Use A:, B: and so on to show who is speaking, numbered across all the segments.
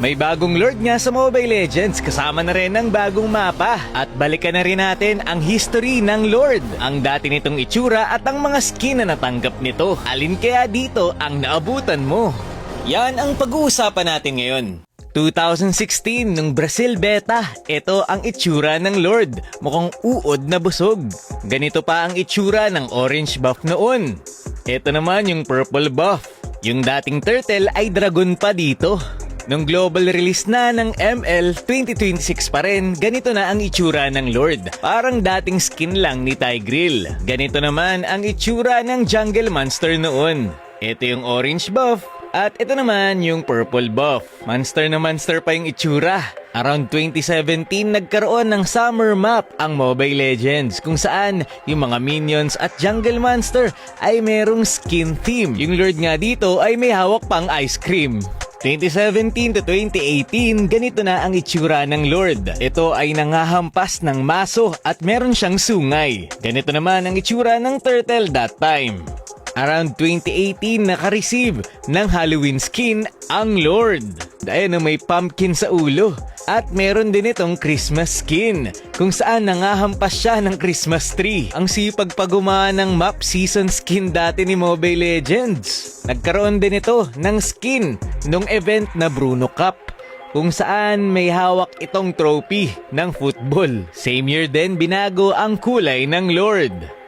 A: May bagong Lord nga sa Mobile Legends, kasama na rin ang bagong mapa. At balikan na rin natin ang history ng Lord, ang dati nitong itsura at ang mga skin na natanggap nito. Alin kaya dito ang naabutan mo? Yan ang pag-uusapan natin ngayon. 2016, nung Brazil Beta, ito ang itsura ng Lord. Mukhang uod na busog. Ganito pa ang itsura ng orange buff noon. Ito naman yung purple buff. Yung dating turtle ay dragon pa dito. Nung global release na ng ML 2026 pa rin, ganito na ang itsura ng Lord. Parang dating skin lang ni Tigreal. Ganito naman ang itsura ng Jungle Monster noon. Ito yung orange buff. At ito naman yung purple buff. Monster na monster pa yung itsura. Around 2017, nagkaroon ng summer map ang Mobile Legends kung saan yung mga minions at jungle monster ay merong skin theme. Yung Lord nga dito ay may hawak pang ice cream. 2017 to 2018, ganito na ang itsura ng Lord. Ito ay nangahampas ng maso at meron siyang sungay. Ganito naman ang itsura ng turtle that time. Around 2018, naka-receive ng Halloween skin ang Lord. Dahil na may pumpkin sa ulo. At meron din itong Christmas skin, kung saan nangahampas siya ng Christmas tree. Ang sipag pa gumawa ng map season skin dati ni Mobile Legends. Nagkaroon din ito ng skin nung event na Bruno Cup, kung saan may hawak itong trophy ng football. Same year din binago ang kulay ng Lord.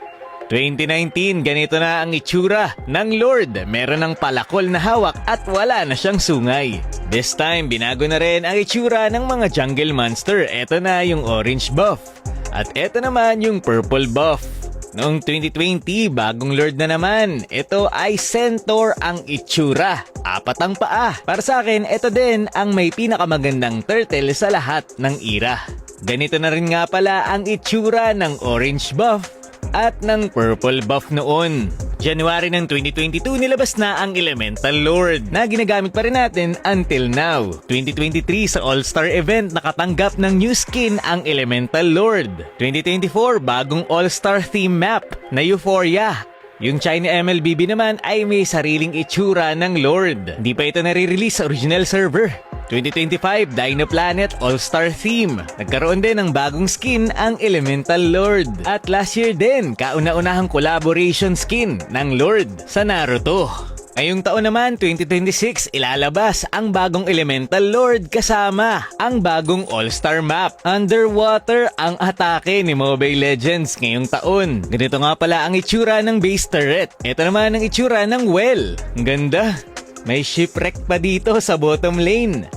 A: 2019, ganito na ang itsura ng Lord. Meron ng palakol na hawak at wala na siyang sungay. This time, binago na rin ang itsura ng mga jungle monster. Ito na yung orange buff. At ito naman yung purple buff. Noong 2020, bagong Lord na naman. Ito ay centaur ang itsura. 4 ang paa. Para sa akin, ito din ang may pinakamagandang turtle sa lahat ng era. Ganito na rin nga pala ang itsura ng orange buff at ng purple buff noon. January ng 2022, nilabas na ang Elemental Lord na ginagamit pa rin natin until now. 2023, sa All-Star event, nakatanggap ng new skin ang Elemental Lord. 2024, bagong All-Star theme map na Euphoria. Yung China MLBB naman ay may sariling itsura ng Lord. Hindi pa ito nare-release sa original server. 2025, Dino Planet All-Star Theme. Nagkaroon din ng bagong skin ang Elemental Lord. At last year din, kauna-unahang collaboration skin ng Lord sa Naruto. Ngayong taon naman, 2026, ilalabas ang bagong Elemental Lord kasama ang bagong All-Star Map. Underwater ang atake ni Mobile Legends ngayong taon. Ganito nga pala ang itsura ng base turret. Ito naman ang itsura ng well. Ang ganda. May shipwreck pa dito sa bottom lane.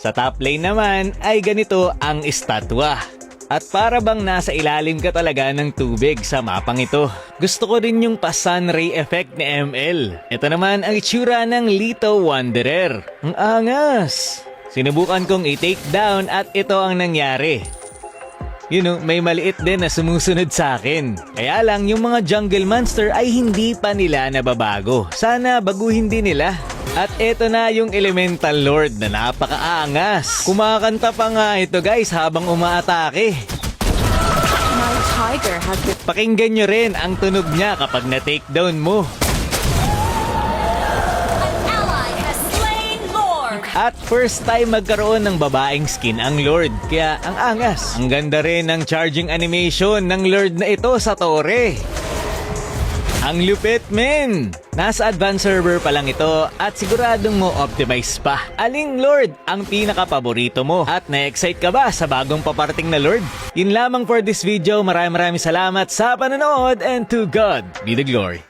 A: Sa top lane naman ay ganito ang estatwa. At para bang nasa ilalim ka talaga ng tubig sa mapang ito. Gusto ko din yung pa-sun ray effect ni ML. Ito naman ang itsura ng Lito Wanderer. Ang angas! Sinubukan kong i-take down at ito ang nangyari. May maliit din na sumusunod sa akin. Kaya lang yung mga jungle monster ay hindi pa nila nababago. Sana baguhin din nila. At eto na yung Elemental Lord na napakaangas. Kumakanta pa nga ito guys habang umaatake. Pakinggan nyo rin ang tunog niya kapag na-takedown mo. At first time magkaroon ng babaeng skin ang Lord, kaya ang angas. Ang ganda rin ng charging animation ng Lord na ito sa tore. Ang lupit men! Nasa advanced server pa lang ito at siguradong mo optimize pa. Aling Lord ang pinaka-paborito mo? At na-excite ka ba sa bagong paparating na Lord? Yun lamang for this video. Maraming salamat sa panonood and to God be the glory.